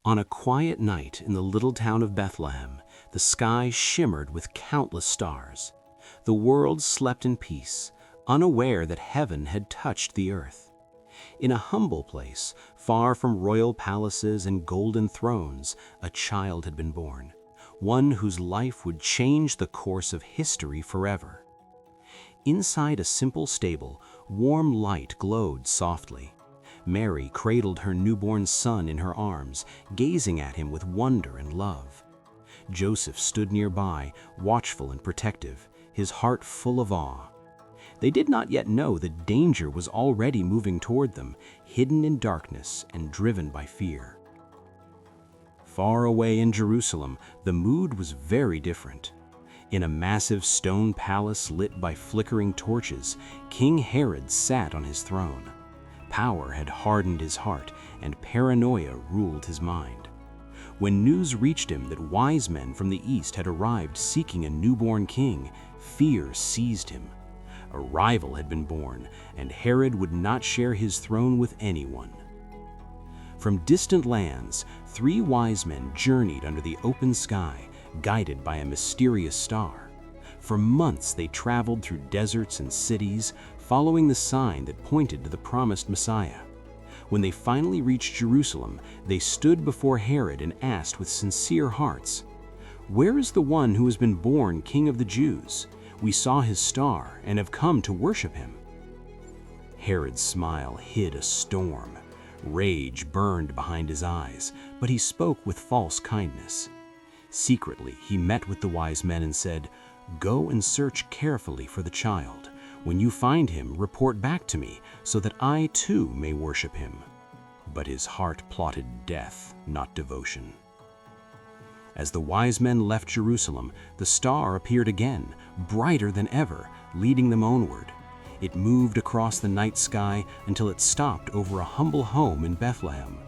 On a quiet night in the little town of Bethlehem, the sky shimmered with countless stars. The world slept in peace, unaware that heaven had touched the earth. In a humble place, far from royal palaces and golden thrones, a child had been born, one whose life would change the course of history forever. Inside a simple stable, warm light glowed softly. Mary cradled her newborn son in her arms, gazing at him with wonder and love. Joseph stood nearby, watchful and protective, his heart full of awe. They did not yet know that danger was already moving toward them, hidden in darkness and driven by fear. Far away in Jerusalem, the mood was very different. In a massive stone palace lit by flickering torches, King Herod sat on his throne. Power had hardened his heart, and paranoia ruled his mind. When news reached him that wise men from the east had arrived seeking a newborn king, fear seized him. A rival had been born, and Herod would not share his throne with anyone. From distant lands, 3 wise men journeyed under the open sky, guided by a mysterious star. For months they traveled through deserts and cities, following the sign that pointed to the promised Messiah. When they finally reached Jerusalem, they stood before Herod and asked with sincere hearts, "Where is the one who has been born King of the Jews? We saw his star and have come to worship him." Herod's smile hid a storm. Rage burned behind his eyes, but he spoke with false kindness. Secretly, he met with the wise men and said, "Go and search carefully for the child. When you find him, report back to me, so that I too may worship him." But his heart plotted death, not devotion. As the wise men left Jerusalem, the star appeared again, brighter than ever, leading them onward. It moved across the night sky until it stopped over a humble home in Bethlehem.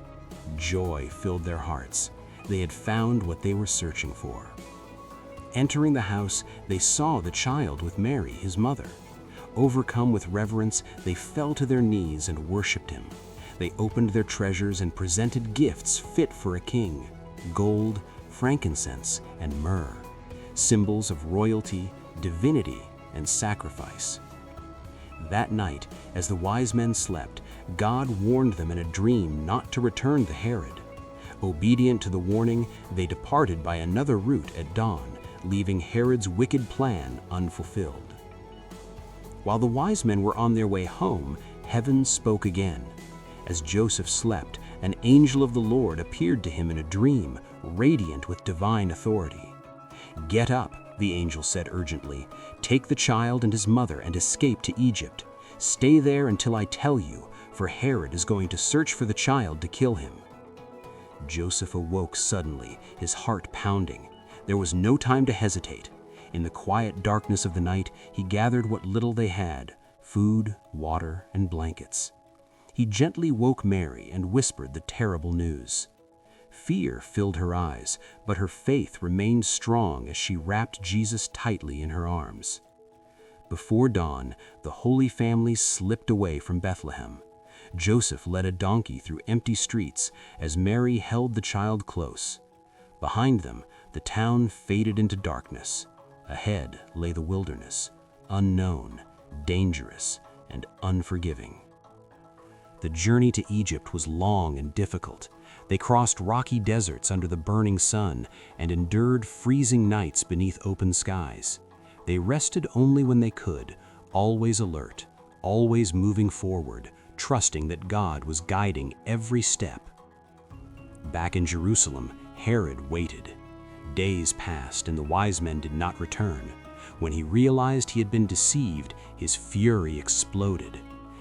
Joy filled their hearts. They had found what they were searching for. Entering the house, they saw the child with Mary, his mother. Overcome with reverence, they fell to their knees and worshipped him. They opened their treasures and presented gifts fit for a king: gold, frankincense, and myrrh, symbols of royalty, divinity, and sacrifice. That night, as the wise men slept, God warned them in a dream not to return to Herod. Obedient to the warning, they departed by another route at dawn, leaving Herod's wicked plan unfulfilled. While the wise men were on their way home, heaven spoke again. As Joseph slept, an angel of the Lord appeared to him in a dream, radiant with divine authority. "Get up," the angel said urgently. "Take the child and his mother and escape to Egypt. Stay there until I tell you, for Herod is going to search for the child to kill him." Joseph awoke suddenly, his heart pounding. There was no time to hesitate. In the quiet darkness of the night, he gathered what little they had: food, water, and blankets. He gently woke Mary and whispered the terrible news. Fear filled her eyes, but her faith remained strong as she wrapped Jesus tightly in her arms. Before dawn, the Holy Family slipped away from Bethlehem. Joseph led a donkey through empty streets as Mary held the child close. Behind them, the town faded into darkness. Ahead lay the wilderness, unknown, dangerous, and unforgiving. The journey to Egypt was long and difficult. They crossed rocky deserts under the burning sun and endured freezing nights beneath open skies. They rested only when they could, always alert, always moving forward, trusting that God was guiding every step. Back in Jerusalem, Herod waited. Days passed and the wise men did not return. When he realized he had been deceived, his fury exploded.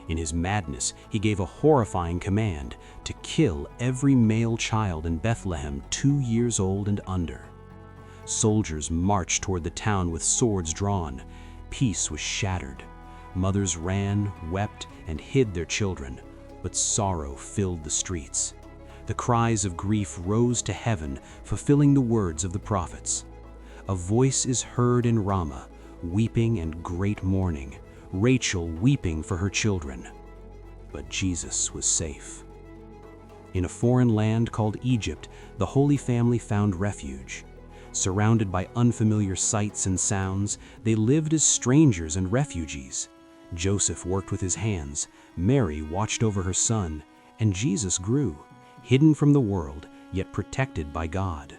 In his madness, he gave a horrifying command to kill every male child in Bethlehem 2 years old and under. Soldiers marched toward the town with swords drawn. Peace was shattered. Mothers ran, wept, and hid their children, but sorrow filled the streets. The cries of grief rose to heaven, fulfilling the words of the prophets. "A voice is heard in Ramah, weeping and great mourning, Rachel weeping for her children." But Jesus was safe. In a foreign land called Egypt, the Holy Family found refuge. Surrounded by unfamiliar sights and sounds, they lived as strangers and refugees. Joseph worked with his hands, Mary watched over her son, and Jesus grew, hidden from the world, yet protected by God.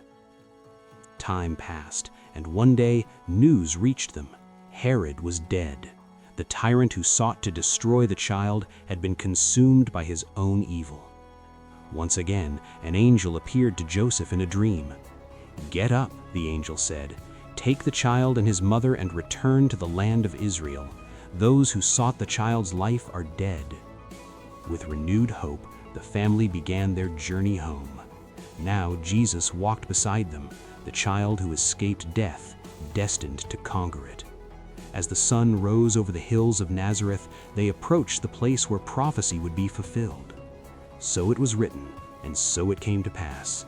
Time passed, and one day news reached them. Herod was dead. The tyrant who sought to destroy the child had been consumed by his own evil. Once again, an angel appeared to Joseph in a dream. "Get up," the angel said. "Take the child and his mother and return to the land of Israel. Those who sought the child's life are dead." With renewed hope, the family began their journey home. Now Jesus walked beside them, the child who escaped death, destined to conquer it. As the sun rose over the hills of Nazareth, they approached the place where prophecy would be fulfilled. So it was written, and so it came to pass.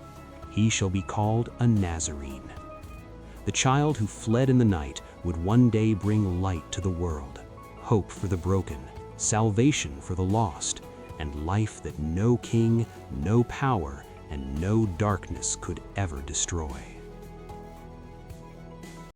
He shall be called a Nazarene. The child who fled in the night would one day bring light to the world, hope for the broken, salvation for the lost, and life that no king, no power, and no darkness could ever destroy.